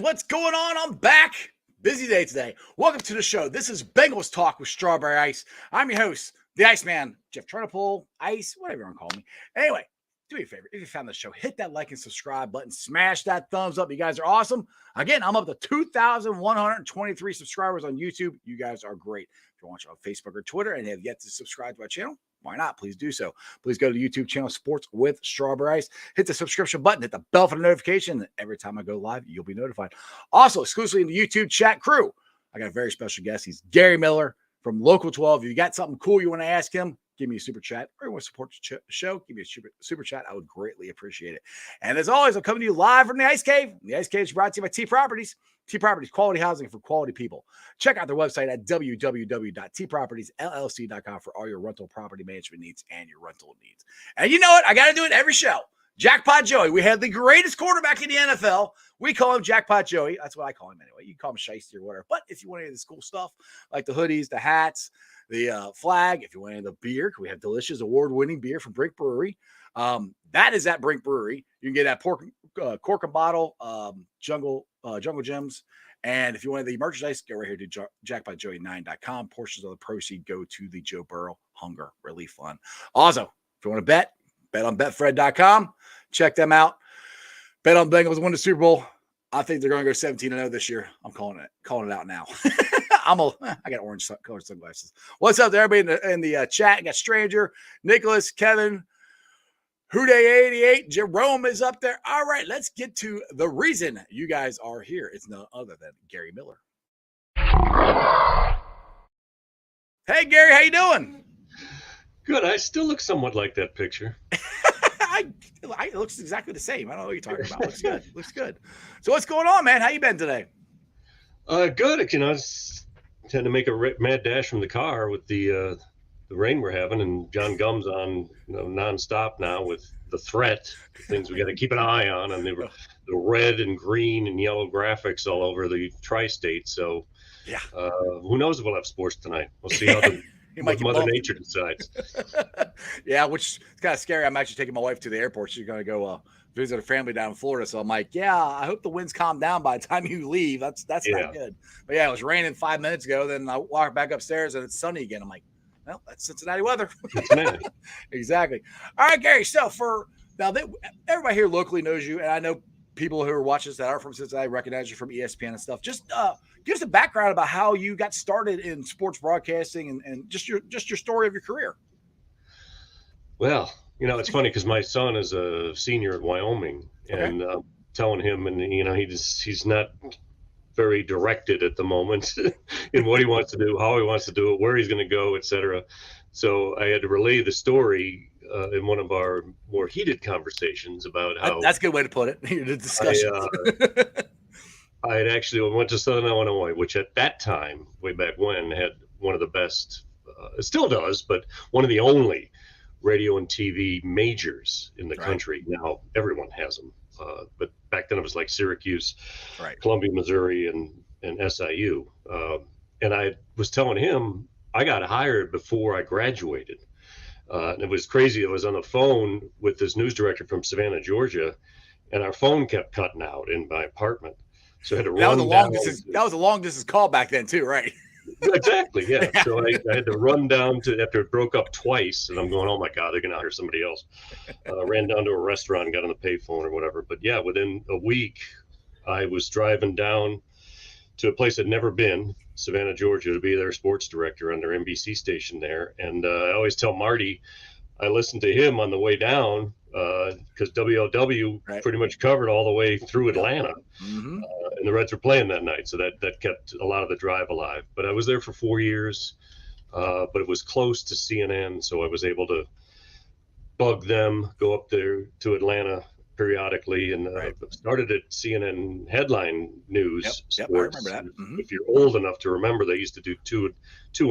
what's going on? I'm back. Busy day today. Welcome to the show. This is Bengals Talk with Strawberry Ice. I'm your host, the Iceman, Jeff Turnipole, Ice, whatever you want to call me. Anyway, do me a favor. If you found the show, hit that like and subscribe button. Smash that thumbs up. You guys are awesome. Again, I'm up to 2,123 subscribers on YouTube. You guys are great. If you're watching on Facebook or Twitter and have yet to subscribe to my channel, why not? Please do so. Please go to the YouTube channel Sports with Strawberry Ice. Hit the subscription button. Hit the bell for the notification. Every time I go live, you'll be notified. Also, exclusively in the YouTube chat crew, I got a very special guest. He's Gary Miller from Local 12. If you got something cool you want to ask him, give me a super chat. Or you want to support the show, give me a super chat. I would greatly appreciate it. And as always, I'm coming to you live from the Ice Cave. The Ice Cave is brought to you by T Properties. T Properties, quality housing for quality people. Check out their website at www.tpropertiesllc.com for all your rental property management needs and your rental needs. And you know what? I got to do it every show. Jackpot Joey. We had the greatest quarterback in the NFL. We call him Jackpot Joey. That's what I call him anyway. You can call him Shiesty or whatever. But if you want any of this cool stuff, like the hoodies, the hats, the flag, if you want any of the beer, we have delicious award-winning beer from Brink Brewery. That is at Brink Brewery. You can get that cork and bottle, Jungle Gems. And if you want the merchandise, go right here to jackpotjoey9.com. Portions of the proceed go to the Joe Burrow Hunger Relief Fund. Also, if you want to bet on betfred.com. Check them out. Bet on Bengals win the Super Bowl. I think they're going to go 17-0 this year. I'm calling it out now. I got orange colored sunglasses. What's up to everybody in the chat? I got Stranger, Nicholas, Kevin, Houday88, Jerome is up there. All right, let's get to the reason you guys are here. It's none other than Gary Miller. Hey, Gary, how you doing? Good. I still look somewhat like that picture. It looks exactly the same. I don't know what you're talking about. Looks good. Looks good. So what's going on, man? How you been today? Good. You know, I had to make a mad dash from the car with the rain we're having, and John Gum's on nonstop now with the threat, the things we got to keep an eye on, and the red and green and yellow graphics all over the tri-state. So, yeah, who knows if we'll have sports tonight? We'll see how what Mother Nature decides. Yeah, which is kind of scary. I'm actually taking my wife to the airport. She's going to go visit her family down in Florida. So I'm like, yeah, I hope the winds calm down by the time you leave. That's not good. But yeah, it was raining 5 minutes ago. Then I walked back upstairs and it's sunny again. I'm like, well, that's Cincinnati weather. Cincinnati. Exactly. All right, Gary. So everybody here locally knows you, and I know people who are watching this that are from Cincinnati recognize you from ESPN and stuff. Just give us a background about how you got started in sports broadcasting and just your story of your career. Well, you know, it's funny because my son is a senior at Wyoming, and telling him, and you know, he's not very directed at the moment in what he wants to do, how he wants to do it, where he's going to go, etc. So I had to relay the story in one of our more heated conversations about how that's a good way to put it. The discussion. I had actually went to Southern Illinois, which at that time, way back when, had one of the best, it still does, but one of the only radio and TV majors in the country. Now everyone has them, but back then it was like Syracuse, Columbia, Missouri, and SIU. And I was telling him I got hired before I graduated. And it was crazy. I was on the phone with this news director from Savannah, Georgia, and our phone kept cutting out in my apartment. So I had to run down. That was a long distance call back then too, right? Exactly, yeah. So I had to run down after it broke up twice, and I'm going, oh my God, they're going to hire somebody else. Ran down to a restaurant and got on the payphone or whatever. But yeah, within a week, I was driving down to a place I'd never been, Savannah, Georgia, to be their sports director on their NBC station there. And I always tell Marty, I listened to him on the way down because WLW pretty much covered all the way through Atlanta. Mm-hmm. And the Reds were playing that night. So that kept a lot of the drive alive. But I was there for 4 years, but it was close to CNN. So I was able to bug them, go up there to Atlanta periodically, and started at CNN headline news. Yep, I remember that. Mm-hmm. If you're old enough to remember, they used to do two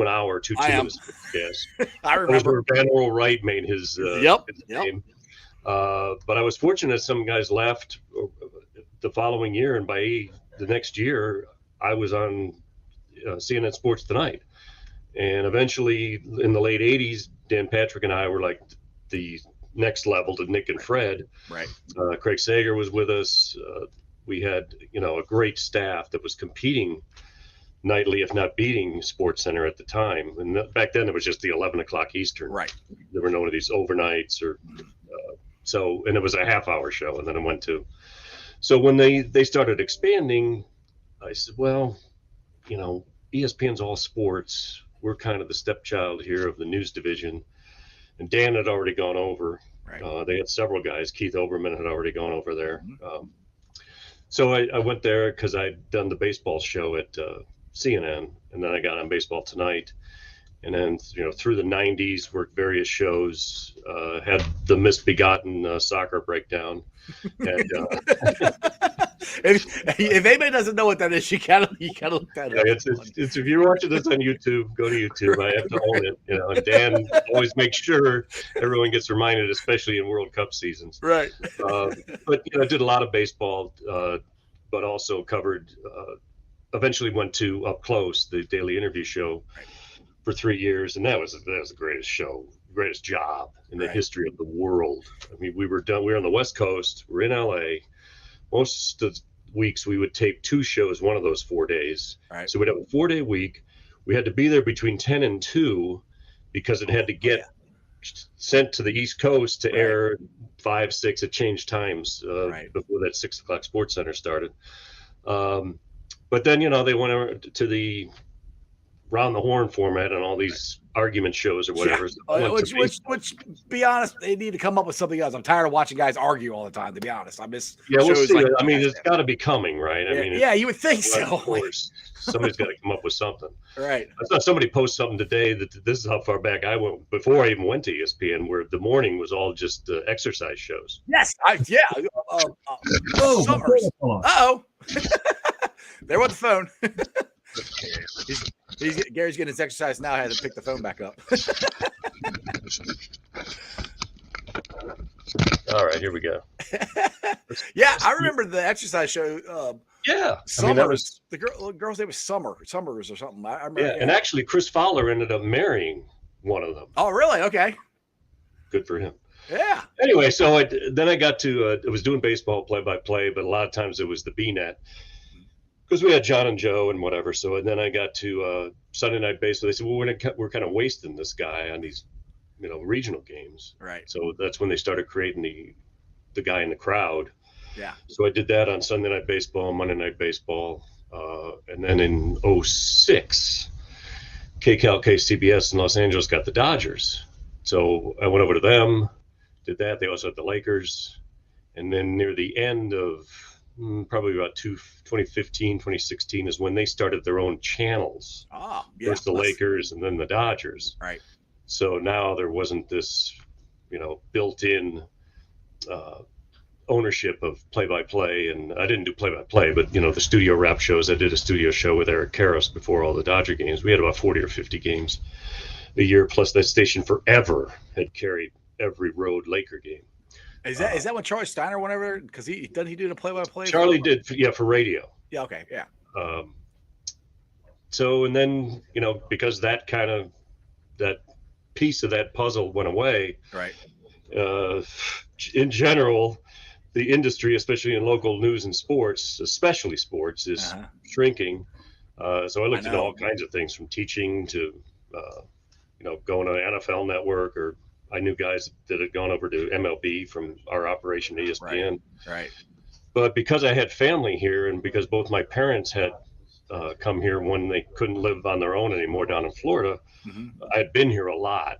an hour, two minutes. Yes, I remember. Van Earl Wright made his name. But I was fortunate some guys left the following year, and by the next year, I was on CNN Sports Tonight. And eventually, in the late 80s, Dan Patrick and I were like the next level to Nick and Fred. Right. Craig Sager was with us. we had, a great staff that was competing nightly, if not beating Sports Center at the time. And back then it was just the 11 o'clock Eastern. Right. There were none of these overnights and it was a half-hour show, and then it went to. So when they started expanding, I said, well, ESPN's all sports. We're kind of the stepchild here of the news division. And Dan had already gone over. Right. They had several guys. Keith Olbermann had already gone over there. Mm-hmm. So I went there because I'd done the baseball show at CNN, and then I got on Baseball Tonight. And then, through the 90s, worked various shows, had the misbegotten soccer breakdown. And, if anybody doesn't know what that is, you gotta look that up. It's if you're watching this on YouTube, go to YouTube. I have to own it. And Dan always makes sure everyone gets reminded, especially in World Cup seasons. Right. But I did a lot of baseball, but also covered. Eventually went to Up Close, the daily interview show, for 3 years, and that was the greatest show, greatest job in the history of the world. I mean, we were on the West Coast. We're in LA. Most of the weeks we would tape 2 shows one of those 4 days. Right. So we'd have a 4-day week. We had to be there between 10 and 2 because it had to get sent to the East Coast to air 5, 6. It changed times before that 6 o'clock Sports Center started. But then, they went over to the round the horn format and all these argument shows or whatever. Yeah. Which, be honest, they need to come up with something else. I'm tired of watching guys argue all the time, to be honest. I miss we'll see. Like it's got to be coming, right? You would think so. Of course. Somebody's got to come up with something. Right. I saw somebody post something today that this is how far back I went before I even went to ESPN, where the morning was all just exercise shows. Yes. Summers. Uh-oh. There went the phone. Gary's getting his exercise now. I had to pick the phone back up. All right, here we go. I remember the exercise show. Summers. The girl's name was Summers or something. I remember. Yeah, and actually, Chris Fowler ended up marrying one of them. Oh, really? Okay. Good for him. Yeah. Anyway, so then I got to. I was doing baseball play-by-play, but a lot of times it was the BNet. Because we had John and Joe and whatever. So and then I got to Sunday Night Baseball. They said, well, we're kind of wasting this guy on these, regional games. Right. So that's when they started creating the guy in the crowd. Yeah. So I did that on Sunday Night Baseball, Monday Night Baseball. And then in 2006, KCAL, KCBS in Los Angeles got the Dodgers. So I went over to them, did that. They also had the Lakers. And then near the end of probably about 2015, 2016 is when they started their own channels. First the Lakers and then the Dodgers. Right. So now there wasn't this, built-in ownership of play-by-play. And I didn't do play-by-play, but, the studio rap shows. I did a studio show with Eric Karros before all the Dodger games. We had about 40 or 50 games a year, plus that station forever had carried every road Laker game. Is that when Charlie Steiner went over? Because he do the play-by-play? Charlie did, for radio. Yeah. Okay. Yeah. So and then because that piece of that puzzle went away. Right. In general, the industry, especially in local news and sports, especially sports, is shrinking. So I looked into all kinds of things, from teaching to going to NFL Network, or I knew guys that had gone over to MLB from our operation at ESPN. Right. But because I had family here, and because both my parents had come here when they couldn't live on their own anymore down in Florida, I had been here a lot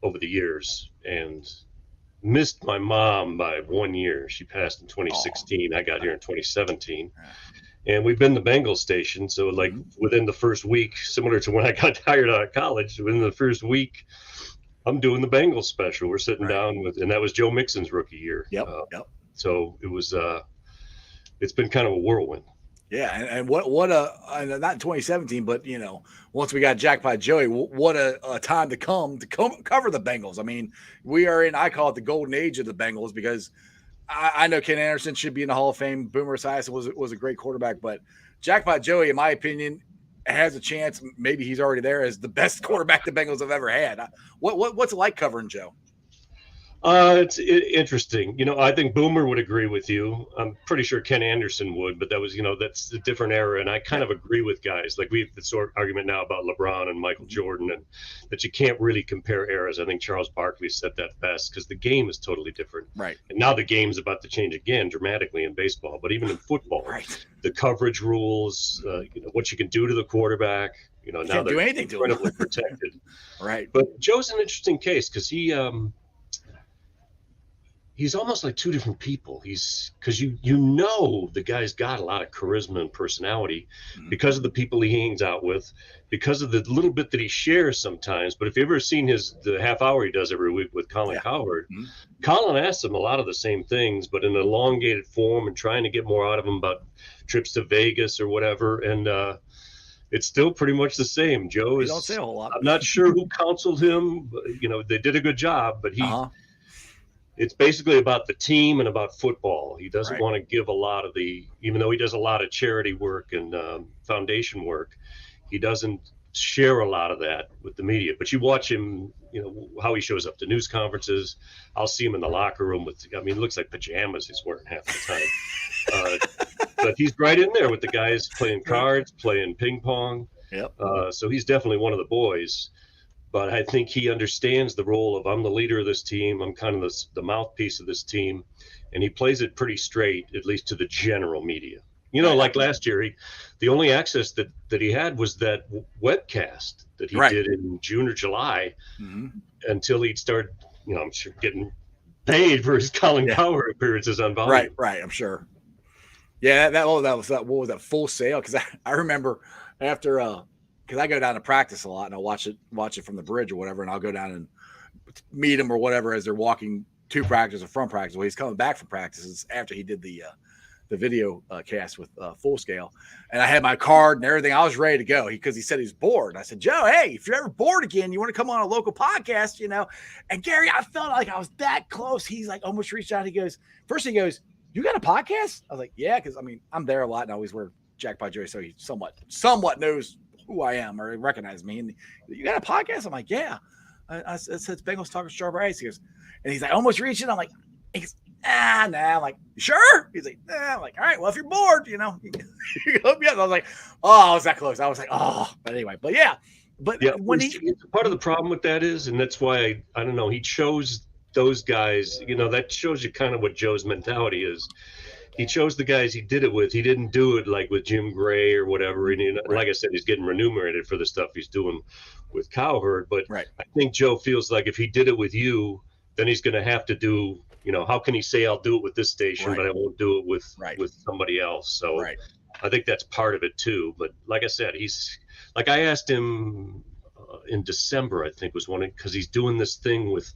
over the years and missed my mom by 1 year. She passed in 2016. I got here in 2017. And we've been the Bengals station. So within the first week, similar to when I got hired out of college, within the first week, I'm doing the Bengals special. We're sitting down and that was Joe Mixon's rookie year. Yep. So it was, it's been kind of a whirlwind. Yeah. And what not in 2017, but once we got Jackpot Joey, what a time to cover the Bengals. I mean, we are in, I call it the golden age of the Bengals, because I know Ken Anderson should be in the Hall of Fame. Boomer Esiason was a great quarterback, but Jackpot Joey, in my opinion, has a chance. Maybe he's already there as the best quarterback the Bengals have ever had. What's it like covering Joe? Interesting. I think Boomer would agree with you. I'm pretty sure Ken Anderson would, but that was, that's a different era. And I kind of agree with guys. Like we have this sort of argument now about LeBron and Michael Jordan, and that you can't really compare eras. I think Charles Barkley said that best because the game is totally different. Right. And now the game's about to change again dramatically in baseball, but even in football, the coverage rules, what you can do to the quarterback. Now can't they're do anything to incredibly protected. Right. But Joe's an interesting case because he's almost like two different people. Because the guy's got a lot of charisma and personality because of the people he hangs out with, because of the little bit that he shares sometimes. But if you've ever seen the half hour he does every week with Colin Cowherd, Colin asks him a lot of the same things, but in an elongated form and trying to get more out of him about trips to Vegas or whatever. And it's still pretty much the same. Joe is. Don't say a whole lot. I'm not sure who counseled him. But, they did a good job, but he. It's basically about the team and about football. He doesn't want to give a lot of even though he does a lot of charity work and foundation work, he doesn't share a lot of that with the media. But you watch him, how he shows up to news conferences. I'll see him in the locker room it looks like pajamas he's wearing half the time. But he's right in there with the guys playing cards, playing ping pong. Yep. So he's definitely one of the boys. But I think he understands the role of I'm the leader of this team. I'm kind of the mouthpiece of this team. And he plays it pretty straight, at least to the general media. Like last year, the only access that he had was that webcast that he did in June or July until he'd start, I'm sure, getting paid for his Colin Cowherd appearances on volume. Right, I'm sure. Yeah, that was that Full Sail? Because I remember after because I go down to practice a lot and I'll watch it from the bridge or whatever, and I'll go down and meet him or whatever as they're walking to practice or from practice. Well, he's coming back from practices after he did the video cast with Full Scale, and I had my card and everything. I was ready to go because he said he's bored. And I said, Joe, hey, if you're ever bored again, you want to come on a local podcast, And Gary, I felt like I was that close. He's like almost reached out. He goes, you got a podcast? I was like, yeah, because I'm there a lot and I always wear Jack by Joey, so he somewhat knows who I am or recognize me. And you got a podcast? I'm like, yeah. I said it's Bengals Talk with Strawberry Ice. He goes, and he's like almost reaching. I'm like, nah. I'm like, you sure? He's like, nah. I'm like, all right, well, if you're bored, you hook me up. I was like, oh, I was that close. I was like, oh, but anyway, but yeah. But when part of the problem with that is, and that's why I don't know, he chose those guys, that shows you kind of what Joe's mentality is. He chose the guys he did it with. He didn't do it like with Jim Gray or whatever. And like I said, he's getting remunerated for the stuff he's doing with Cowherd. But I think Joe feels like if he did it with you, then he's going to have to do, how can he say I'll do it with this station, but I won't do it with somebody else. So I think that's part of it too. But like I said, I asked him in December, I think was because he's doing this thing with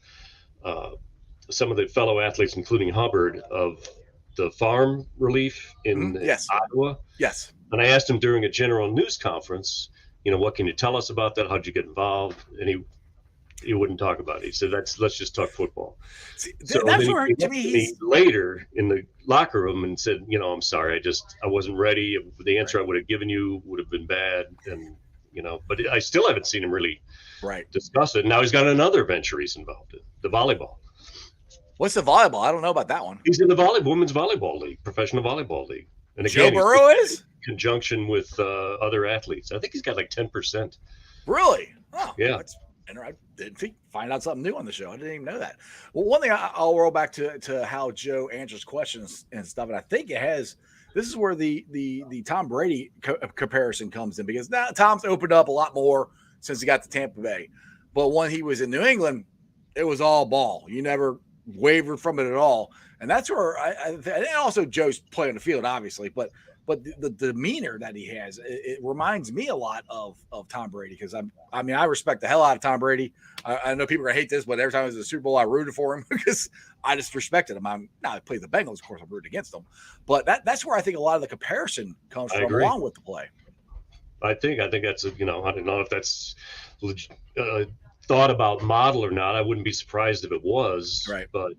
some of the fellow athletes, including Hubbard, of the farm relief in Ottawa. Yes. And I asked him during a general news conference, what can you tell us about that? How'd you get involved? And he wouldn't talk about it. He said, let's just talk football. See, that's where to me later in the locker room and said, I'm sorry, I wasn't ready. The answer I would have given you would have been bad. And, but I still haven't seen him really discuss it. Now he's got another venture he's involved in, the volleyball. What's the volleyball? I don't know about that one. He's in the women's volleyball league, professional volleyball league. And again, Joe Burrow is? In conjunction with other athletes. I think he's got like 10%. Really? Oh, yeah. I didn't find out something new on the show. I didn't even know that. Well, one thing I'll roll back to how Joe answers questions and stuff, and I think this is where the Tom Brady comparison comes in, because now Tom's opened up a lot more since he got to Tampa Bay. But when he was in New England, it was all ball. You never wavered from it at all. And that's where and also Joe's play on the field, obviously, but the demeanor that he has, it reminds me a lot of Tom Brady, because I respect the hell out of Tom Brady. I know people are gonna hate this, but every time it was a Super Bowl, I rooted for him because I just respected him. I played the Bengals, of course, I'm rooting against them, but that's where I think a lot of the comparison comes from, along with the play. I think that's I don't know if that's thought about model or not. I wouldn't be surprised if it was. Right. But,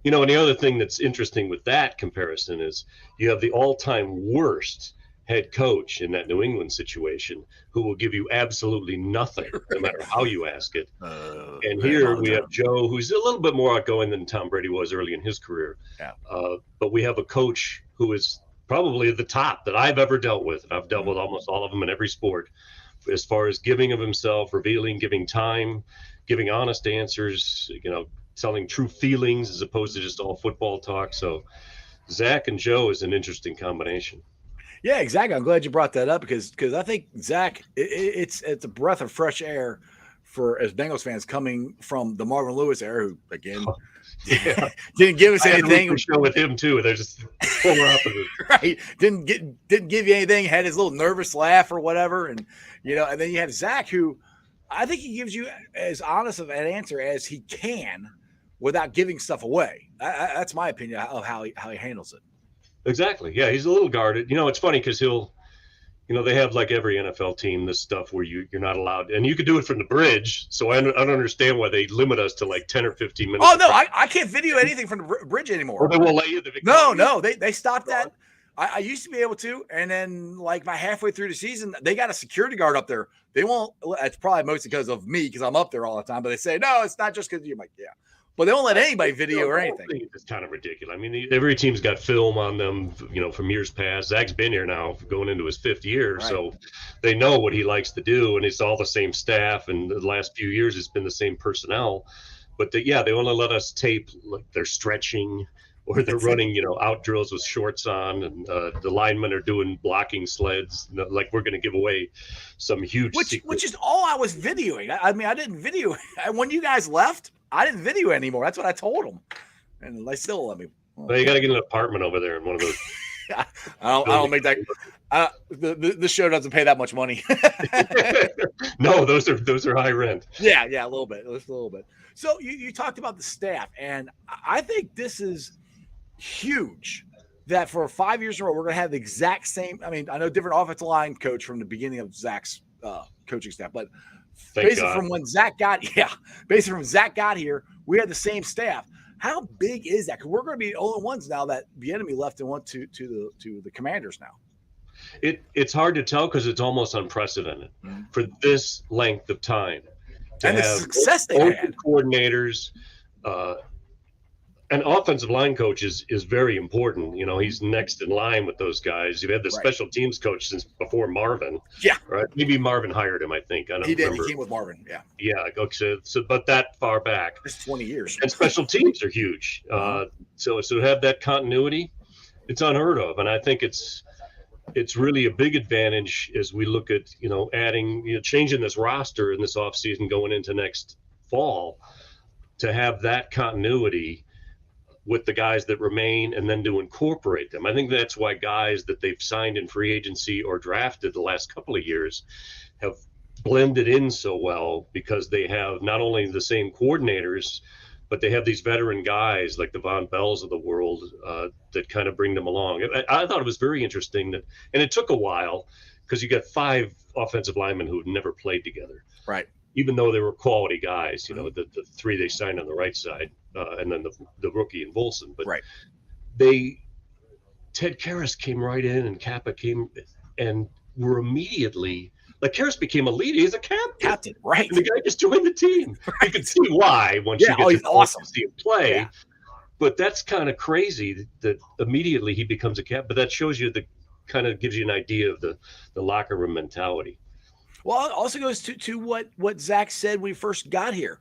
and the other thing that's interesting with that comparison is you have the all-time worst head coach in that New England situation who will give you absolutely nothing, no matter how you ask it. And here we have Joe, who's a little bit more outgoing than Tom Brady was early in his career. Yeah. But we have a coach who is probably the top that I've ever dealt with. And I've dealt with almost all of them in every sport, as far as giving of himself, revealing, giving time, giving honest answers, telling true feelings as opposed to just all football talk. So Zach and Joe is an interesting combination. Yeah, exactly. I'm glad you brought that up because I think Zach, it's a breath of fresh air for as Bengals fans coming from the Marvin Lewis era, who again didn't give us anything. I had a show with him too. They're just polar opposites. Right? Didn't give you anything. Had his little nervous laugh or whatever, and and then you have Zach, who I think he gives you as honest of an answer as he can without giving stuff away. That's my opinion of how he handles it. Exactly. Yeah, he's a little guarded. It's funny because he'll, they have like every NFL team this stuff where you're not allowed, and you could do it from the bridge. So I don't understand why they limit us to like 10 or 15 minutes. Oh no, I can't video anything from the bridge anymore. Or they won't let you. No, they stopped that. I used to be able to, and then like by halfway through the season, they got a security guard up there. They won't. It's probably mostly because of me because I'm up there all the time. But they say no, it's not just because you're like But they won't let anybody video or anything. It's kind of ridiculous. I mean, every team's got film on them, from years past. Zach's been here now going into his 5th year, right. So they know what he likes to do, and it's all the same staff. And the last few years, it's been the same personnel. But they only let us tape like they're stretching or they're running, out drills with shorts on, and the linemen are doing blocking sleds. Like we're going to give away some huge secret. Which is all I was videoing. I mean, I didn't video when you guys left. I didn't video anymore. That's what I told them, and they still let me. Well, you got to get an apartment over there in one of those. I don't make that. The show doesn't pay that much money. No, those are high rent. Yeah, a little bit, just a little bit. So you talked about the staff, and I think this is huge. That for 5 years in a row, we're going to have the exact same. I mean, I know different offensive line coach from the beginning of Zach's coaching staff, but. Basically from Zach got here, we had the same staff. How big is that? Because we're going to be the only ones now that the enemy left and went to the Commanders now. It's hard to tell because it's almost unprecedented for this length of time to and the have success they had. Coordinators. An offensive line coach is very important. He's next in line with those guys. You've had the special teams coach since before Marvin. Yeah. Right. Maybe Marvin hired him, I think. I don't remember. He came with Marvin. Yeah. Yeah. So but that far back. It's 20 years. And special teams are huge. So to have that continuity, it's unheard of. And I think it's really a big advantage as we look at, adding, changing this roster in this offseason going into next fall to have that continuity with the guys that remain and then to incorporate them. I think that's why guys that they've signed in free agency or drafted the last couple of years have blended in so well because they have not only the same coordinators, but they have these veteran guys like the Von Bells of the world that kind of bring them along. I thought it was very interesting and it took a while because you got 5 offensive linemen who had never played together. Right. Even though they were quality guys, the 3 they signed on the right side, and then the rookie and Volson. But Ted Karras came right in, and Kappa came, and were immediately like Karras became a leader. He's a captain, right? And the guy just joined the team. Right. You can see why once you get to see him play. Yeah. But that's kind of crazy that immediately he becomes a captain. But that shows you kind of gives you an idea of the locker room mentality. Well, it also goes to what Zach said when he first got here.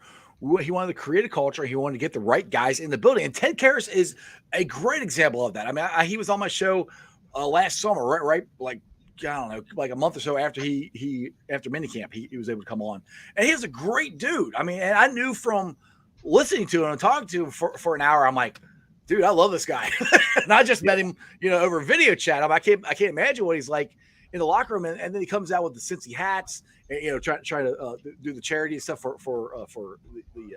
He wanted to create a culture. He wanted to get the right guys in the building. And Ted Karras is a great example of that. I mean, he was on my show last summer, right? Like, I don't know, like a month or so after after minicamp, he was able to come on. And he's a great dude. I mean, and I knew from listening to him and talking to him for an hour, I'm like, dude, I love this guy. And I just met him, over video chat. I can't imagine what he's like in the locker room, and then he comes out with the Cincy hats, and, trying to do the charity stuff for the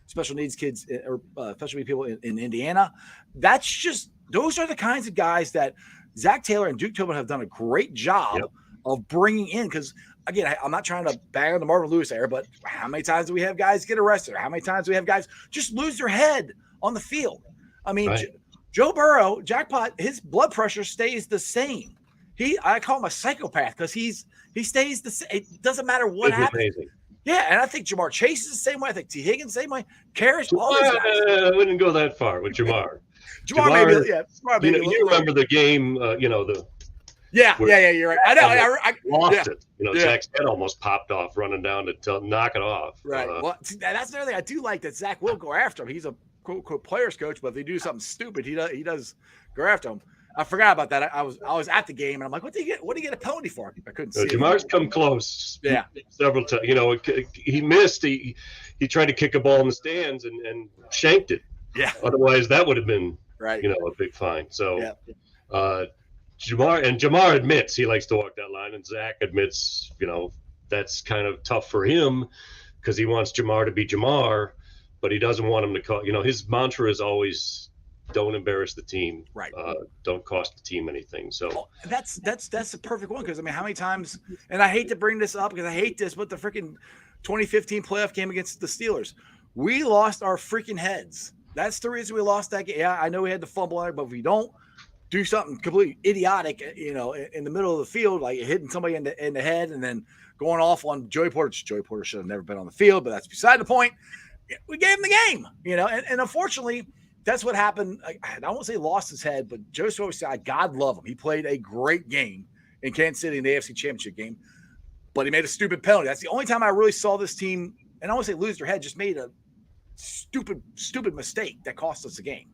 special needs kids or special needs people in Indiana. Those are the kinds of guys that Zach Taylor and Duke Tobin have done a great job of bringing in. Because again, I'm not trying to bang on the Marvin Lewis era, but how many times do we have guys get arrested? Or how many times do we have guys just lose their head on the field? I mean, Joe Burrow, jackpot, his blood pressure stays the same. I call him a psychopath because he stays the same. It doesn't matter what It's happens. amazing. Yeah, and I think Jamar Chase is the same way. I think T. Higgins the same way. Karras, all these guys. I wouldn't go that far with Jamar. Jamar maybe, yeah. Jamar maybe you remember the game, Yeah, you're right. I know. I lost it. Zach's head almost popped off running down to knock it off. Right. Well, that's the other thing. I do like that Zach will go after him. He's a quote unquote players coach, but if they do something stupid, he does go after him. I forgot about that. I was at the game and I'm like, what do you get a penalty for? I couldn't see. Jamar's come close. Yeah. Several times. He missed. He tried to kick a ball in the stands and shanked it. Yeah. Otherwise, that would have been right. A big fine. So, Jamar admits he likes to walk that line, and Zach admits, that's kind of tough for him because he wants Jamar to be Jamar, but he doesn't want him to call. His mantra is always, don't embarrass the team. Right. Don't cost the team anything. So that's the perfect one because how many times? And I hate to bring this up because I hate this, but the freaking 2015 playoff game against the Steelers, we lost our freaking heads. That's the reason we lost that game. Yeah, I know we had the fumble on it, but if we don't do something completely idiotic, in the middle of the field, like hitting somebody in the head and then going off on Joey Porter. Joey Porter should have never been on the field, but that's beside the point. We gave him the game, and unfortunately, that's what happened. I won't say lost his head, but Joe Swoside, God love him. He played a great game in Kansas City in the AFC Championship game, but he made a stupid penalty. That's the only time I really saw this team, and I won't say lose their head, just made a stupid mistake that cost us the game.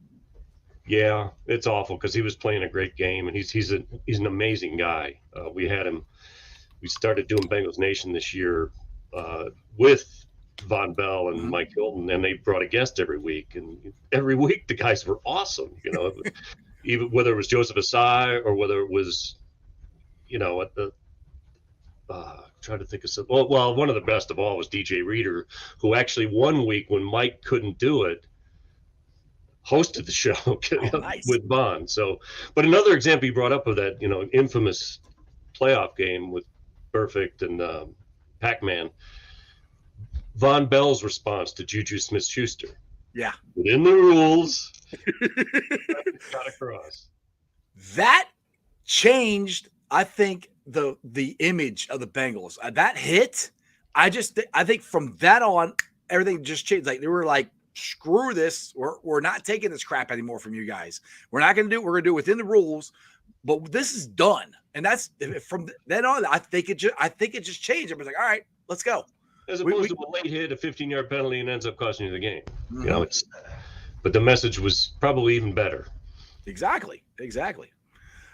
Yeah, it's awful because he was playing a great game, and he's an amazing guy. We started doing Bengals Nation this year with Von Bell and Mike Hilton, and they brought a guest every week, and every week the guys were awesome. Even whether it was Joseph Asai or whether it was, at the trying to think of some. Well, one of the best of all was DJ Reader, who actually one week when Mike couldn't do it, hosted the show nice. with Von. So, but another example you brought up of that, infamous playoff game with Perfect and Pac-Man, Von Bell's response to Juju Smith-Schuster. Yeah. Within the rules, got across. That changed, I think, the image of the Bengals. That hit, I think from that on, everything just changed. Like they were like, screw this. We're not taking this crap anymore from you guys. We're not going to do it. We're going to do it within the rules, but this is done. And that's from then on, I think it just changed. It was like, all right, let's go. As opposed to a late hit, a 15-yard penalty, and ends up costing you the game. But the message was probably even better. Exactly.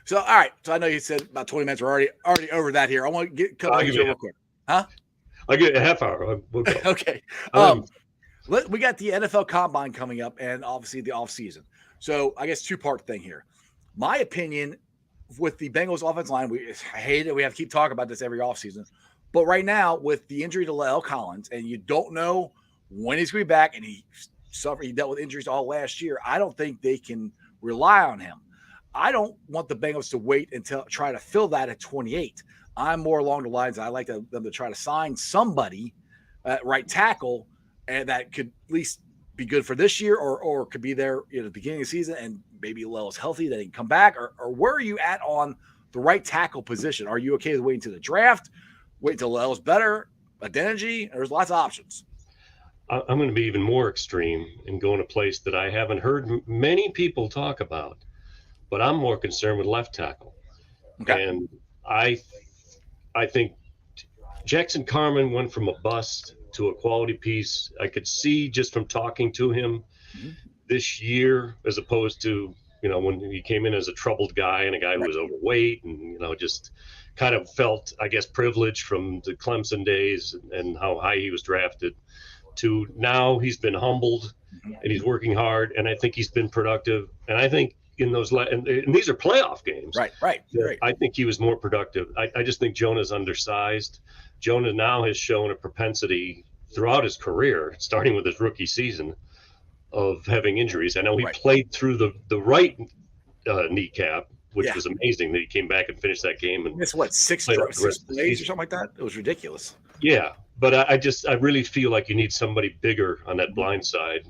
So, all right. So I know you said about 20 minutes. We're already over that here. I want to get a couple things real quick. Huh? I'll get a half hour. We'll go. Okay. We got the NFL Combine coming up and obviously the offseason. So I guess two-part thing here. My opinion with the Bengals offensive line, I hate it. We have to keep talking about this every offseason. But right now, with the injury to La'el Collins, and you don't know when he's going to be back, and he dealt with injuries all last year, I don't think they can rely on him. I don't want the Bengals to wait until try to fill that at 28. I'm more along the lines I like them to try to sign somebody at right tackle and that could at least be good for this year or could be there at the beginning of the season and maybe La'el's healthy, that he can come back. Or where are you at on the right tackle position? Are you okay with waiting to the draft? Wait till La'el's better? Identity? There's lots of options. I'm going to be even more extreme and go in a place that I haven't heard many people talk about, but I'm more concerned with left tackle. Okay. And I think Jackson Carman went from a bust to a quality piece. I could see just from talking to him this year, as opposed to, when he came in as a troubled guy and a guy who was overweight and, just kind of felt, I guess, privileged from the Clemson days and how high he was drafted, to now he's been humbled and he's working hard. And I think he's been productive. And I think in those, and these are playoff games. Right. I think he was more productive. I just think Jonah's undersized. Jonah now has shown a propensity throughout his career, starting with his rookie season, of having injuries. I know he played through the right kneecap, which was amazing that he came back and finished that game. And it's what, six plays or something like that? It was ridiculous. Yeah, but I really feel like you need somebody bigger on that blind side.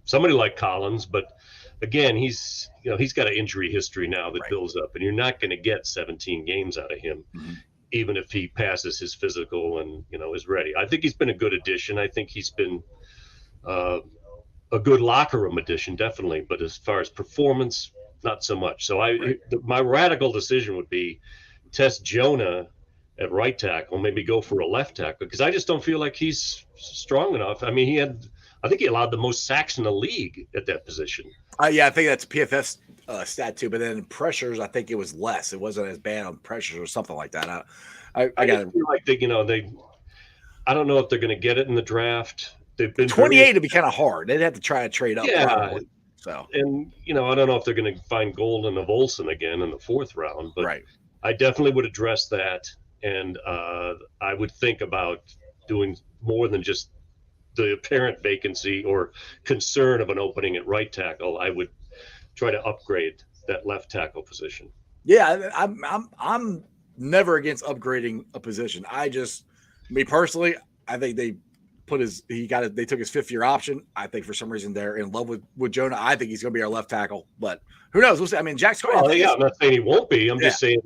Somebody like Collins, but again, he's got an injury history now that Right. builds up, and you're not going to get 17 games out of him, even if he passes his physical and is ready. I think he's been a good addition. I think he's been a good locker room addition, definitely. But as far as performance, not so much. So my radical decision would be test Jonah at right tackle, maybe go for a left tackle, because I just don't feel like he's strong enough. I mean, I think he allowed the most sacks in the league at that position. Yeah, I think that's PFF stat too. But then pressures, I think it was less. It wasn't as bad on pressures or something like that. I got feel like I don't know if they're going to get it in the draft. They've been 28 to be kind of hard. They'd have to try to trade up. Yeah. Probably, so and I don't know if they're going to find Golden of Olsen again in the 4th round, but right. I definitely would address that, and I would think about doing more than just the apparent vacancy or concern of an opening at right tackle. I would try to upgrade that left tackle position. Yeah, I'm never against upgrading a position. Me personally, I think they took his 5th-year option. I think for some reason they're in love with Jonah. I think he's going to be our left tackle, but who knows? We'll see. I mean, Jack's going. I'm not saying he won't be. I'm just saying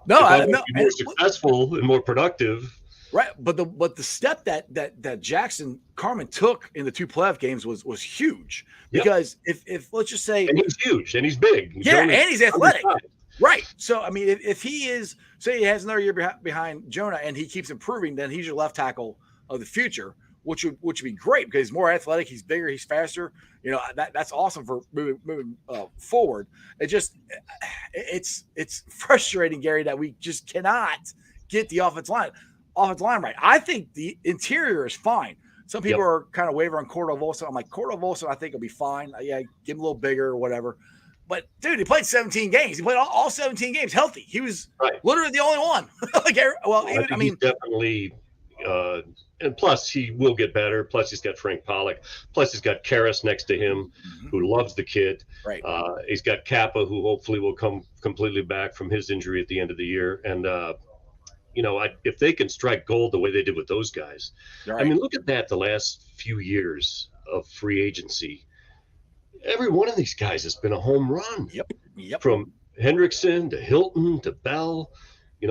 no, more successful and more productive. Right, but the step that Jackson Carman took in the 2 playoff games was huge, because if let's just say, and he's huge and he's big, and he's athletic, right? So I mean, if he is, say he has another year behind Jonah and he keeps improving, then he's your left tackle of the future, which would be great because he's more athletic, he's bigger, he's faster. That's awesome for moving forward. It's frustrating, Gary, that we just cannot get the offensive line right. I think the interior is fine. Some people are kind of wavering on Cordell Volson. I'm like, Cordell Volson, I think will be fine. Yeah, give him a little bigger or whatever. But dude, he played 17 games. He played all 17 games healthy. He was literally the only one. He's definitely. And plus, he will get better. Plus, he's got Frank Pollock. Plus, he's got Karras next to him, who loves the kid. Right. He's got Kappa, who hopefully will come completely back from his injury at the end of the year. And if they can strike gold the way they did with those guys, I mean, look at that. The last few years of free agency, every one of these guys has been a home run. Yep. From Hendrickson to Hilton to Bell,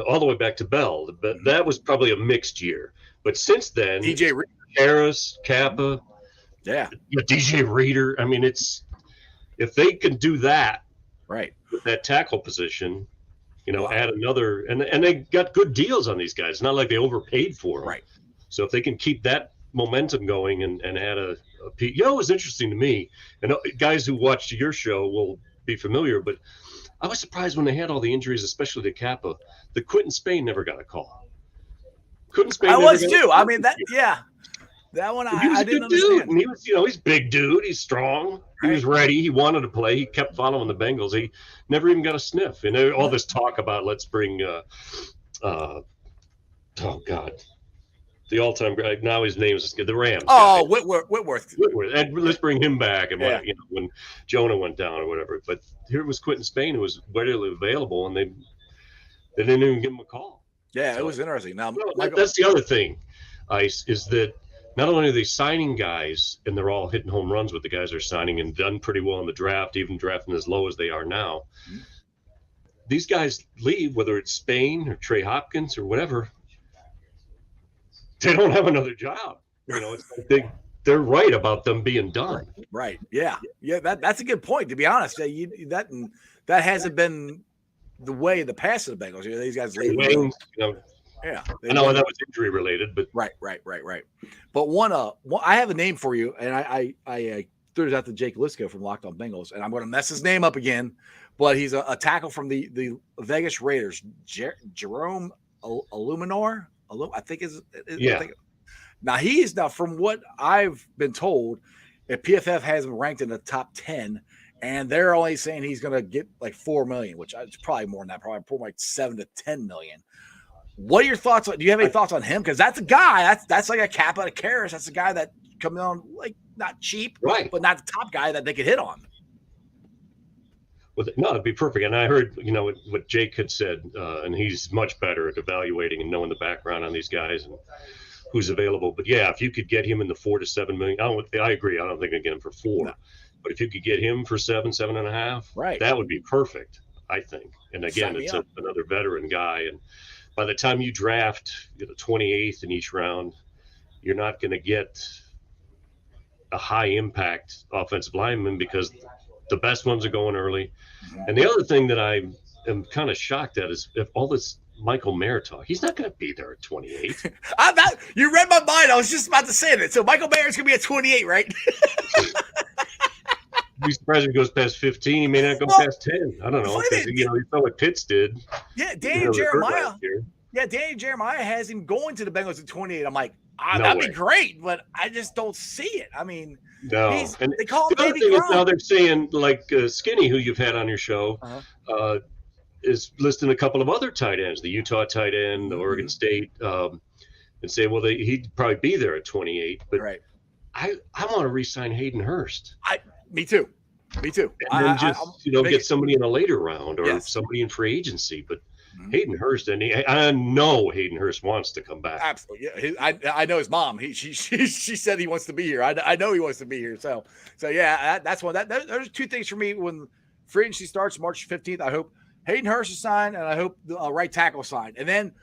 all the way back to Bell. But that was probably a mixed year. But since then, DJ Reader, Harris, Kappa, DJ Reader. I mean, if they can do that, right, with that tackle position, add another, and they got good deals on these guys. It's not like they overpaid for them. Right. So if they can keep that momentum going and add a piece, it was interesting to me, and guys who watched your show will be familiar, but I was surprised when they had all the injuries, especially to Kappa, that Quentin Spain never got a call. I was too. I mean, that one I didn't understand. And he was, he's a big dude. He's strong. He was ready. He wanted to play. He kept following the Bengals. He never even got a sniff. And all this talk about let's bring, oh God, the all-time great. Now his name is the Rams. Oh, Whitworth. And let's bring him back. And when Jonah went down or whatever. But here was Quentin Spain, who was readily available, and they didn't even give him a call. Yeah, it was interesting. Now, that's the other thing, Ice, is that not only are they signing guys and they're all hitting home runs with the guys they're signing and done pretty well in the draft, even drafting as low as they are now. These guys leave, whether it's Spain or Trey Hopkins or whatever, they don't have another job. It's like they're right about them being done. Right. Yeah. That's a good point. To be honest, that hasn't been the way in the past of the Bengals. These guys leave. I know that was injury related, but right. But one, I have a name for you, and I threw it out to Jake Lisco from Locked On Bengals, and I'm going to mess his name up again, but he's a tackle from the Vegas Raiders, Jerome Illuminor. I think is yeah. Now from what I've been told, if PFF has him ranked in the top 10. And they're only saying he's going to get like $4 million, which is probably more than that, probably like $7 to $10 million. What are your thoughts? Do you have any thoughts on him? Because that's a guy that's like a Kappa, a Karras. That's a guy that coming on like not cheap, right, but not the top guy that they could hit on. Well, no, it'd be perfect. And I heard what Jake had said, and he's much better at evaluating and knowing the background on these guys and who's available. But yeah, if you could get him in the $4 to $7 million, I agree. I don't think I get him for $4. No. But if you could get him for 7.5, Right. that would be perfect, I think. And again, Sign me it's up. another veteran guy. And by the time you draft 28th in each round, you're not going to get a high impact offensive lineman because the best ones are going early. And the other thing that I am kind of shocked at is if all this Michael Mayer talk, he's not going to be there at 28. You read my mind. I was just about to say that. So Michael Mayer's going to be at 28, right? Be surprised if he goes past 15. He may not go past 10. I don't know. Because, you saw what Pitts did. Yeah, Danny Jeremiah. Yeah, Danny Jeremiah has him going to the Bengals at 28. I'm like, that'd be great, but I just don't see it. I mean, no. And they call him Baby Gronk. Now they're saying, like Skinny, who you've had on your show, is listing a couple of other tight ends, the Utah tight end, the Oregon State, and say, well, he'd probably be there at 28. But I want to re-sign Hayden Hurst. Me too. And then get somebody in a later round or somebody in free agency. But Hayden Hurst, and I know Hayden Hurst wants to come back. Absolutely, yeah. I know his mom. She said he wants to be here. I know he wants to be here. So yeah, that's one. There's two things for me when free agency starts March 15th. I hope Hayden Hurst is signed, and I hope the right tackle signed, and then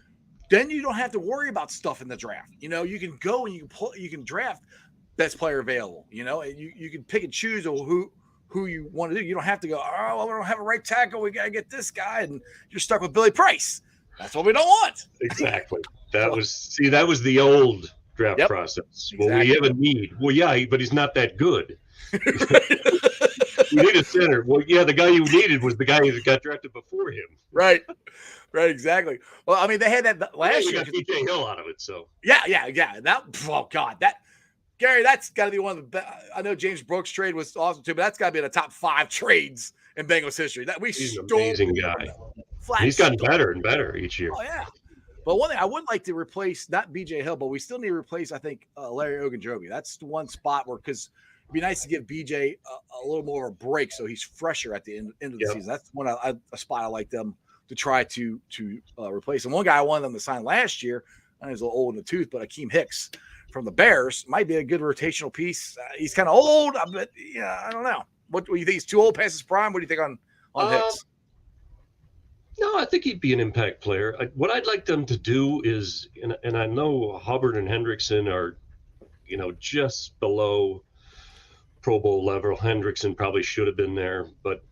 you don't have to worry about stuff in the draft. You can go and you can draft best player available. You can pick and choose who you want to do. You don't have to go, we don't have a right tackle. We got to get this guy. And you're stuck with Billy Price. That's what we don't want. Exactly. That was the old draft process. Exactly. Well, we have a need. Well, yeah, but he's not that good. We need a center. Well, yeah, the guy you needed was the guy who got drafted before him. Right, exactly. Well, I mean, they had that last year. We got DJ Hill out of it, so. Yeah. Gary, that's got to be one of the best. I know James Brooks' trade was awesome too, but that's got to be in the top 5 trades in Bengals history. He's an amazing guy. He's gotten better and better each year. Oh, yeah. But one thing I would like to replace, not BJ Hill, but we still need to replace, I think, Larry Ogunjobi. That's the one spot where, because it'd be nice to give BJ a little more of a break so he's fresher at the end of the season. That's one a spot I like them to try to replace. And one guy I wanted them to sign last year, I know he's a little old in the tooth, but Akeem Hicks from the Bears might be a good rotational piece. He's kind of old, but I don't know. What do you think? He's too old past his prime? What do you think on Hicks? No, I think he'd be an impact player. What I'd like them to do is, and I know Hubbard and Hendrickson are, just below Pro Bowl level. Hendrickson probably should have been there, but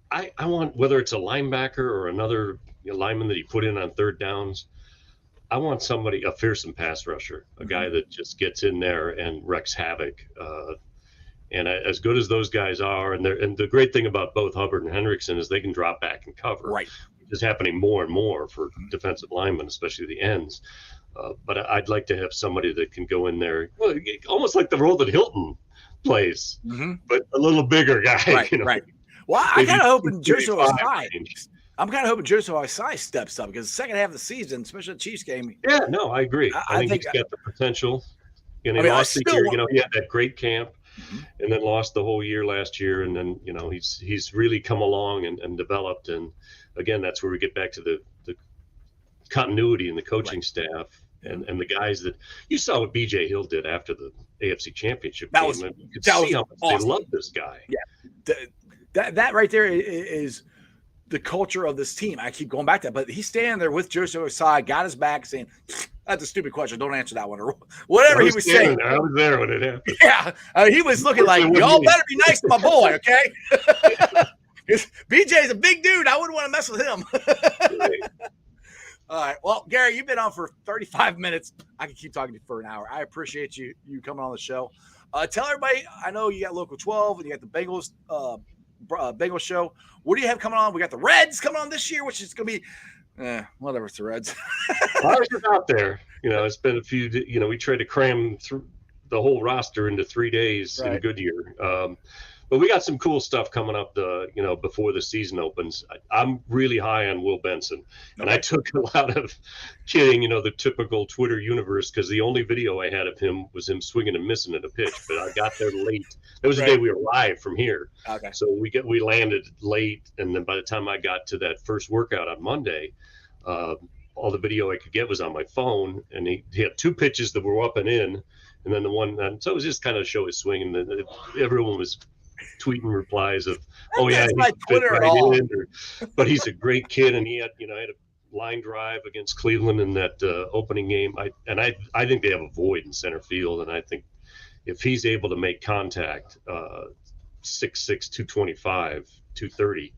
I want, whether it's a linebacker or another lineman that he put in on third downs, I want somebody, a fearsome pass rusher, a guy that just gets in there and wrecks havoc. And as good as those guys are, and the great thing about both Hubbard and Hendrickson is they can drop back and cover. Right. Which is happening more and more for defensive linemen, especially the ends. But I'd like to have somebody that can go in there, almost like the role that Hilton plays, but a little bigger guy. Right. Well, I'm kind of hoping Joshua Osai steps up, because the second half of the season, especially the Chiefs game. Yeah, no, I agree. I think he's got the potential. And he lost the year. He had that great camp, and then lost the whole year last year. And then he's really come along and developed. And again, that's where we get back to the continuity in the coaching staff and the guys that you saw what BJ Hill did after the AFC Championship game. You could see how much they love this guy. Yeah, that right there is the culture of this team. I keep going back to that, but he's standing there with Joseph Osai, got his back, saying, "That's a stupid question. Don't answer that one," or whatever he was saying. I was there when it happened. Yeah, he was looking like, y'all better be nice to my boy, okay? BJ's a big dude. I wouldn't want to mess with him. All right. Well, Gary, you've been on for 35 minutes. I can keep talking to you for an hour. I appreciate you coming on the show. Tell everybody, I know you got Local 12 and you got the Bengals show. What do you have coming on? We got the Reds coming on this year, which is going to be whatever. It's the Reds. I was just out there. It's been a few. We tried to cram through the whole roster into 3 days in Goodyear. But we got some cool stuff coming up. Before the season opens, I'm really high on Will Benson, and I took a lot of kidding. The typical Twitter universe, because the only video I had of him was him swinging and missing at a pitch. But I got there late. That was the day we arrived from here. Okay. So we landed late, and then by the time I got to that first workout on Monday, all the video I could get was on my phone, and he had 2 pitches that were up and in, and then the one. So it was just kind of show his swing, and everyone was tweeting replies of, "Oh yeah, That's he my fit Twitter at right all. in," but he's a great kid, and he had a line drive against Cleveland in that opening game. I think they have a void in center field, and I think if he's able to make contact, 6'6", 225, 230,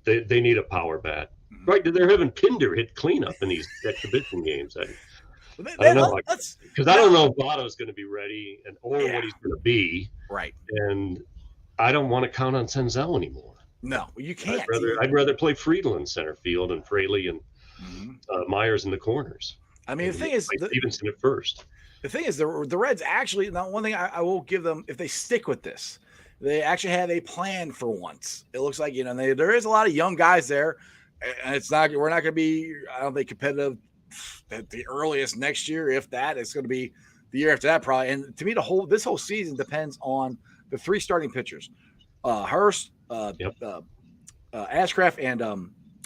they need a power bat. Right, they're having Pinder hit cleanup in these exhibition games. I don't know, because I don't know if Votto's going to be ready or what he's going to be. Right. And I don't want to count on Senzel anymore. No, you can't. I'd rather play Friedel in center field and Fraley and Myers in the corners. I mean, the thing is, Stevenson at first. The thing is, the Reds actually, now one thing I will give them, if they stick with this, they actually have a plan for once. It looks like, there is a lot of young guys there, and we're not going to be, I don't think, competitive at the earliest next year. If that, it's going to be the year after that probably. And to me, this whole season depends on the three starting pitchers: Hurst, Ashcraft, and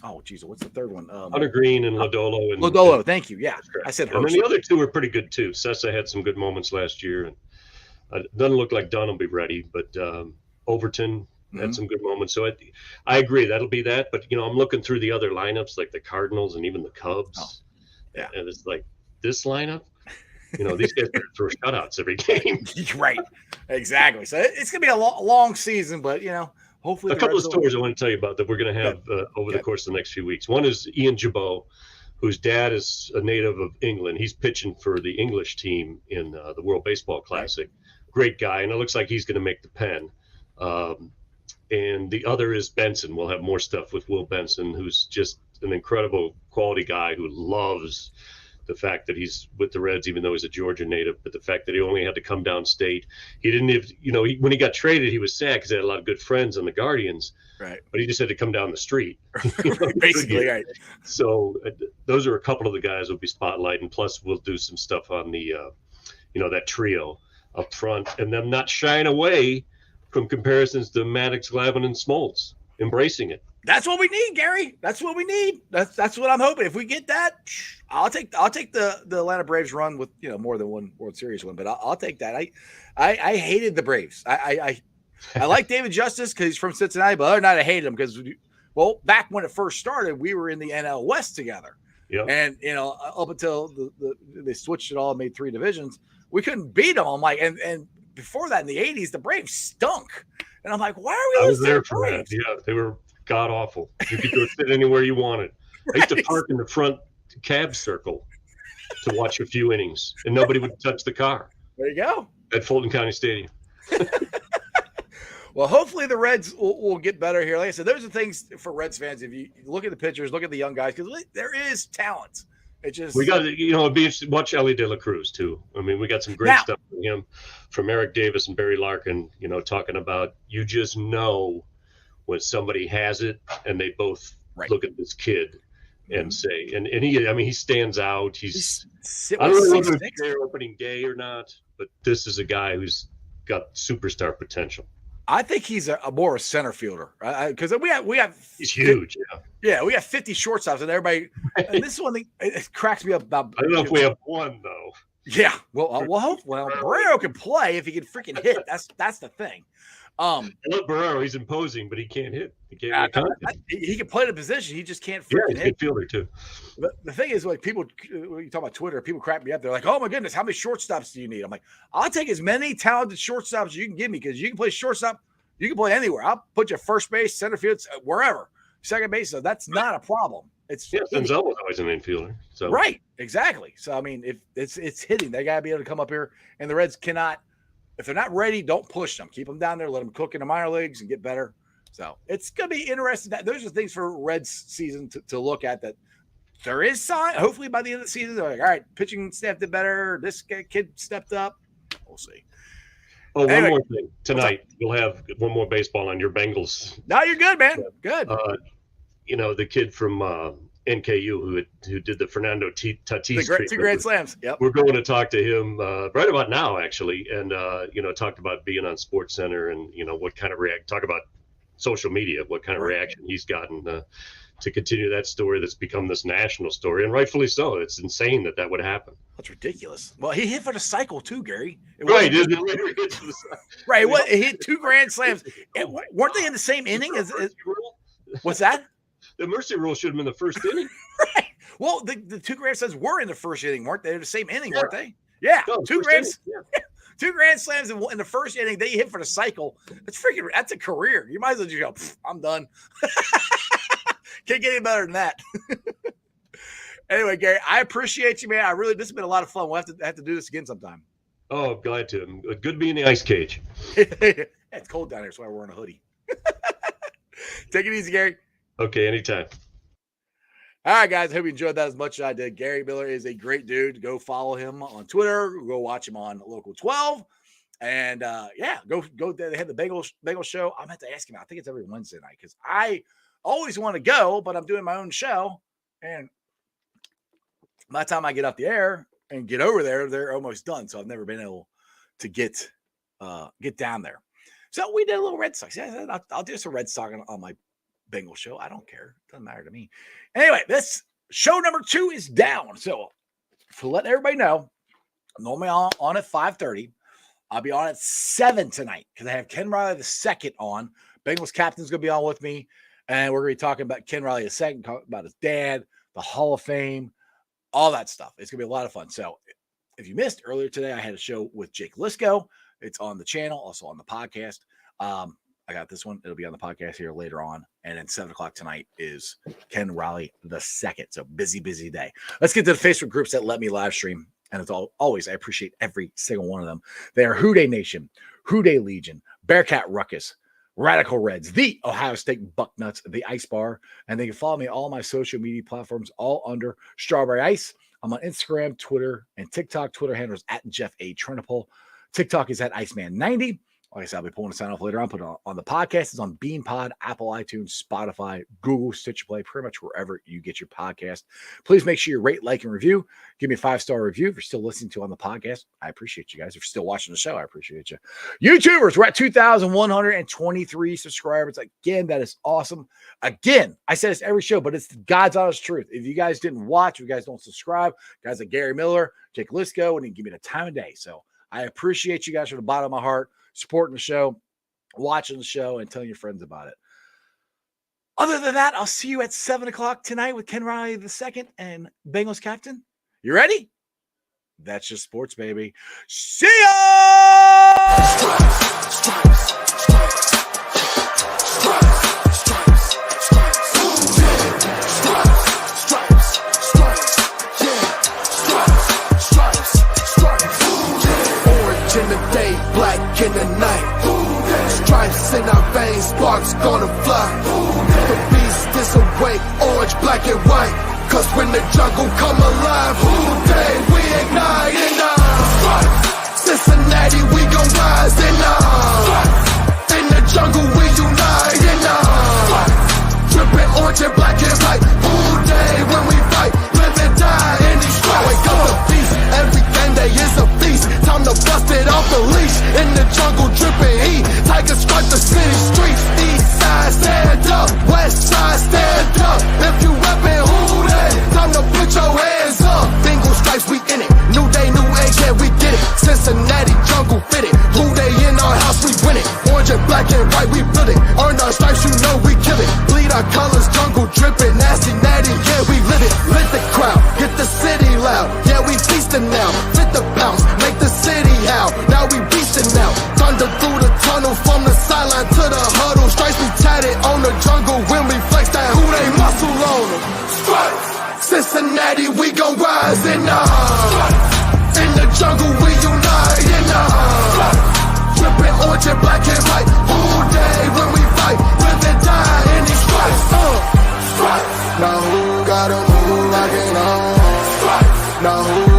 what's the third one? Hunter Green and Lodolo. Lodolo, thank you. Yeah, I said Hurst. And then the other two were pretty good too. Sessa had some good moments last year, and doesn't look like Dunn will be ready, but Overton had some good moments. So I agree that'll be that. But I'm looking through the other lineups like the Cardinals and even the Cubs. Oh, yeah, and it's like this lineup. These guys throw shutouts every game. Right, exactly. So it's gonna be a long season, but hopefully a couple of stories I want to tell you about that we're going to have over the course of the next few weeks. One is Ian Jabot, whose dad is a native of England. He's pitching for the English team in the World Baseball Classic. Right. Great guy, and it looks like he's going to make the pen. And the other is Benson. We'll have more stuff with Will Benson, who's just an incredible quality guy who loves the fact that he's with the Reds, even though he's a Georgia native, but the fact that he only had to come downstate. He didn't even, when he got traded, he was sad because he had a lot of good friends on the Guardians. Right. But he just had to come down the street. Basically, right. So those are a couple of the guys we'll be spotlighting. Plus, we'll do some stuff on the, that trio up front, and them not shying away from comparisons to Maddox, Glavine, and Smoltz, embracing it. That's what we need, Gary. That's what we need. That's what I'm hoping. If we get that, I'll take the Atlanta Braves run with more than one World Series win, but I'll take that. I hated the Braves. I like David Justice because he's from Cincinnati, but other than that, I hated him because back when it first started, we were in the NL West together. Yep. And up until they switched it all and made three divisions, we couldn't beat them. I'm like, and before that in the 80s, the Braves stunk. And I'm like, why are we losing to the Braves? Yeah, they were god awful. You could go sit anywhere you wanted. Right. I used to park in the front cab circle to watch a few innings, and nobody would touch the car. There you go. At Fulton County Stadium. Well, hopefully the Reds will get better here. Like I said, those are things for Reds fans. If you look at the pitchers, look at the young guys, because there is talent. It just we got it'd be interesting to watch Ellie De La Cruz too. I mean, we got some great stuff from him, from Eric Davis and Barry Larkin. Talking about you just know when somebody has it, and they both look at this kid and say, and he stands out. I don't know whether he's opening day or not, but this is a guy who's got superstar potential. I think he's more a center fielder, because we have he's huge. Yeah, we have 50 shortstops, and everybody. And this is one thing it cracks me up about. I don't know if we have one though. Yeah, well, Barrero can play if he can freaking hit. That's the thing. I love Barrero. He's imposing, but he can't hit. He can't he can play the position. He just can't freaking hit. He's a good fielder too. But the thing is, like when you talk about Twitter, people crap me up. They're like, "Oh my goodness, how many shortstops do you need?" I'm like, "I'll take as many talented shortstops as you can give me, because you can play shortstop. You can play anywhere. I'll put you first base, center field, wherever, second base. So that's not a problem. Senzel was always an infielder. So right, exactly. So I mean, if it's hitting, they gotta be able to come up here, and the Reds cannot. If they're not ready, don't push them. Keep them down there. Let them cook in the minor leagues and get better. So it's going to be interesting. Those are things for Reds season to look at, that there is sign. Hopefully by the end of the season, they're like, all right, pitching staff did better. This kid stepped up. We'll see. Oh, anyway, one more thing. Tonight, we'll have one more baseball on your Bengals. No, you're good, man. Good. The kid from NKU who did the Fernando Tatis two Grand Slams. Yep. We're going to talk to him right about now, actually, and talked about being on Sports Center and what kind of talk about social media, what kind of Right. reaction he's gotten to continue that story that's become this national story, and rightfully so. It's insane that would happen. That's ridiculous. Well, he hit for the cycle too, Gary. Right. Right. He hit 2 grand slams. Weren't they in the same inning? What's that? The mercy rule should have been the first inning. Right. Well, the 2 grand slams were in the first inning, weren't they? The same inning, weren't they? Yeah. No, 2 grand slams in the first inning. They hit for the cycle. That's a career. You might as well just go, I'm done. Can't get any better than that. Anyway, Gary, I appreciate you, man. This has been a lot of fun. We'll have to do this again sometime. Oh, glad to. Good to be in the ice cage. It's cold down here, so I'm wearing a hoodie. Take it easy, Gary. Okay, anytime. All right, guys. I hope you enjoyed that as much as I did. Gary Miller is a great dude. Go follow him on Twitter. Go watch him on Local 12. And go there. They have the Bengals show. I'm going to have to ask him. I think it's every Wednesday night because I always want to go, but I'm doing my own show. And by the time I get off the air and get over there, they're almost done. So I've never been able to get down there. So we did a little Red Sox. Yeah, I'll do some Red Sox on my Bengal show. I don't care. It doesn't matter to me. Anyway, this show number 2 is down. So to let everybody know, I'm normally on at 5:30. I'll be on at 7 tonight because I have Ken Riley II on. Bengals captain's going to be on with me. And we're going to be talking about Ken Riley II, talking about his dad, the Hall of Fame, all that stuff. It's going to be a lot of fun. So if you missed earlier today, I had a show with Jake Lisco. It's on the channel, also on the podcast. I got this one. It'll be on the podcast here later on. And then 7 o'clock tonight is Ken Riley II. So busy day. Let's get to the Facebook groups that let me live stream. And it's always, I appreciate every single one of them. They are Houday Nation, Houday Legion, Bearcat Ruckus, Radical Reds, the Ohio State Bucknuts, the Ice Bar. And they can follow me on all my social media platforms, all under Strawberry Ice. I'm on Instagram, Twitter, and TikTok. Twitter handle is at Jeff A. Trinipole. TikTok is at Iceman90. Like I said, I'll be pulling the sign off later on. Put it on the podcast. It's on BeanPod, Apple, iTunes, Spotify, Google, Stitcher Play, pretty much wherever you get your podcast. Please make sure you rate, like, and review. Give me a 5-star review if you're still listening to on the podcast. I appreciate you guys. If you're still watching the show, I appreciate you. YouTubers, we're at 2,123 subscribers. Again, that is awesome. Again, I say this every show, but it's the God's honest truth. If you guys didn't watch, if you guys don't subscribe, guys like Gary Miller, Jake Lisco, and give me the time of day. So I appreciate you guys from the bottom of my heart, supporting the show, watching the show, and telling your friends about it. Other than that, I'll see you at 7 o'clock tonight with Ken Riley II and Bengals captain. You ready? That's just sports, baby. See ya! In the day, black in the night. Stripes in our veins, sparks gonna fly. The beast is awake, orange, black and white. Cause when the jungle come alive, day we ignite in Cincinnati, we gon' rise in the jungle, we unite in dripping orange and black and white. Day when we fight, live and die in these stripes. Wake up the beast, everything day is a feast. Time to bust it off the leash. In the jungle, dripping heat. Tigers strike the city streets. East side, stand up. West side, stand up. If you reppin' Houday, time to put your hands up. Bengal stripes, we in it. New day, new age, yeah, we get it. Cincinnati, jungle fitted. Houday in our house, we win it. Orange and black and white, we build it. Earn our stripes, you know we kill it. Bleed our colors, jungle dripping. Nasty, natty, yeah, we live it. Lit the crowd, get the city loud. Yeah, we feasting now. Fit the bounce, make the city howl. Now we beastin' now. Thunder through the tunnel from the sideline to the huddle. Stripes we tatted on the jungle when we flex that Houday muscle on them. Stripes, Cincinnati, we gon' rise in the jungle, we unite in dripping orange and black and white. Houday when we fight, live and die in these stripes. Stripes. Now who got 'em, who rockin' on? Stripes. Now who